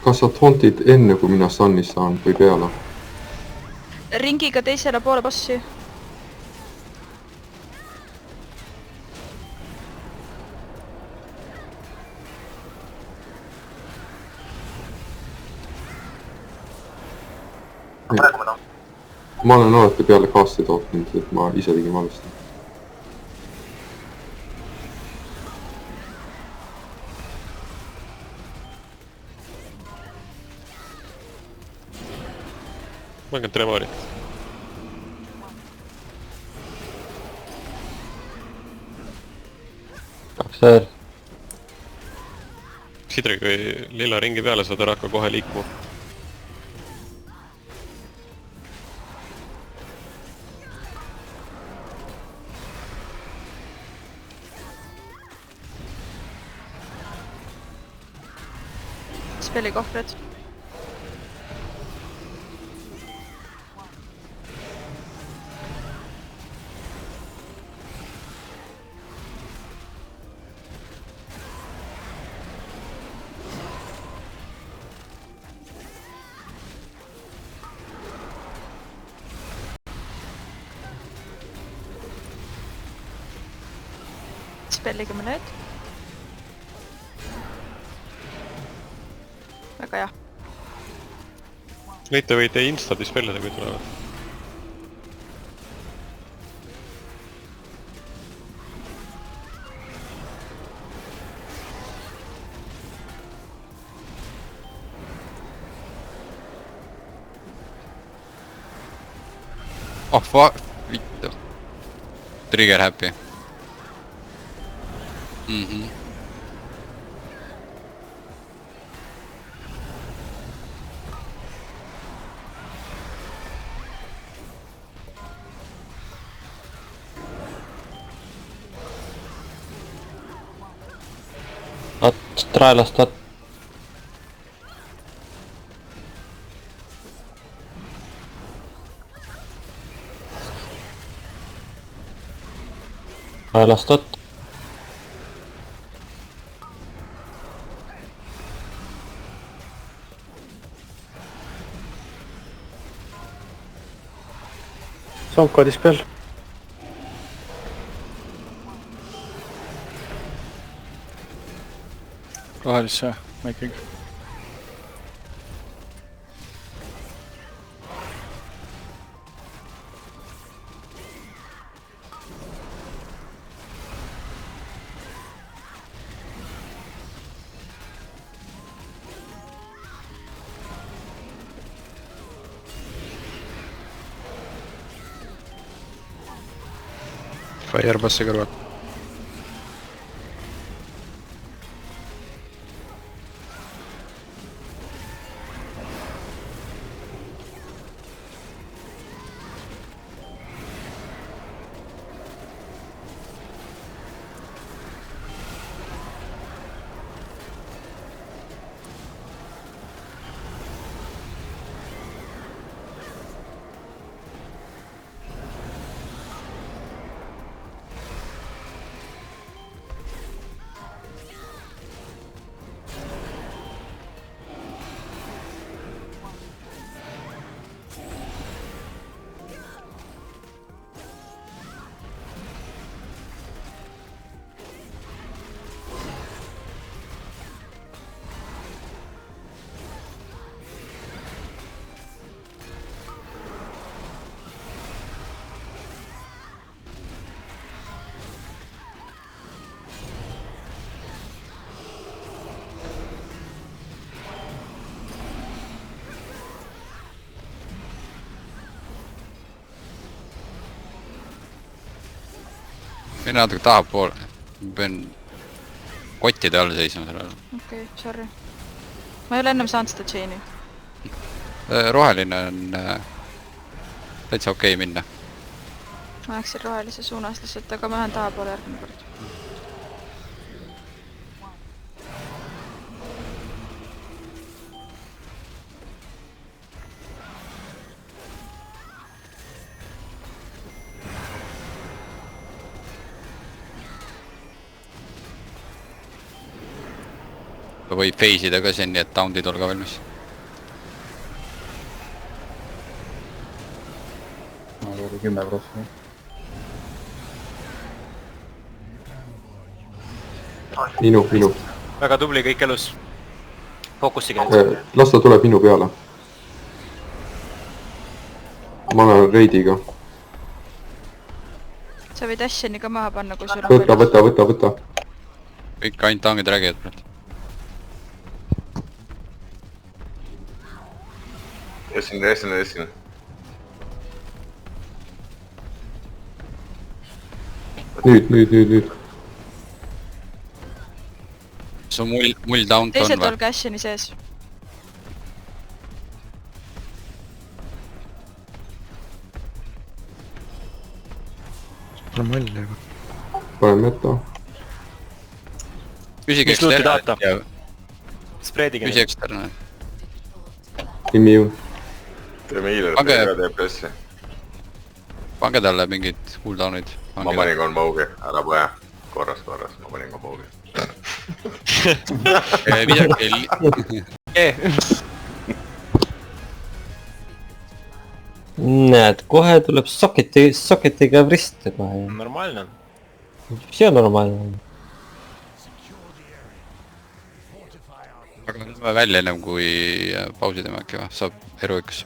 Kas sa tauntid enne, kui mina sunni saan või peale? Ringiga teisele poole bossi. Ma olen alati peale cast'i tautnud, et ma ise tegin valesti. Ma olen Tremori. Kakser. Sidri, kui lilla ringi peale saad ära hakka kohe liikuma. Spelli kohvred. Spelliga me nüüd. Väga hea. Neid te võite insta dispellida, kui tulevad. Oh fuck, vittu. Trigger happy. Try stat. Try stat. Sonko dispel. Rohelisse making. Firebossi kõrval. Mina natuke tahapoole. Ma pean kottide all seisma sellele. Okei, sorry. Ma ei ole ennem saanud seda chain'i. Roheline on täitsa okei minna. Ma läksin rohelise suunas lihtsalt, aga ma lähen tahapoole järgmine kord. võib phase ida ka siin, nii et down'id olge valmis. oli 10%. minu. väga tubli, kõik elus. Fookusige nüüd. Las ta tuleb minu peale. ma olen reidiga. sa võid Asheni ka maha panna, kui sul on võta. kõik ainult tangid räägivad praegu. Esin. Nüüd. see on mull down teised on või? olge Asheni sees. panen meta. küsige Mis luuti tahate? eksterne. Spreedige Küsi eksterne. Immune. teeme hiiler, Pange- ka teeb pressi. Pange talle mingid cooldown'id. Ma panin kolmaugi, ära põe. Korras, ma panin kolmaugi. Midagi näed, kohe tuleb soketiga vrista kohe. normaalne. see on normaalne. aga lähme välja ennem kui pausi teeme äkki või? Saab heroikasse.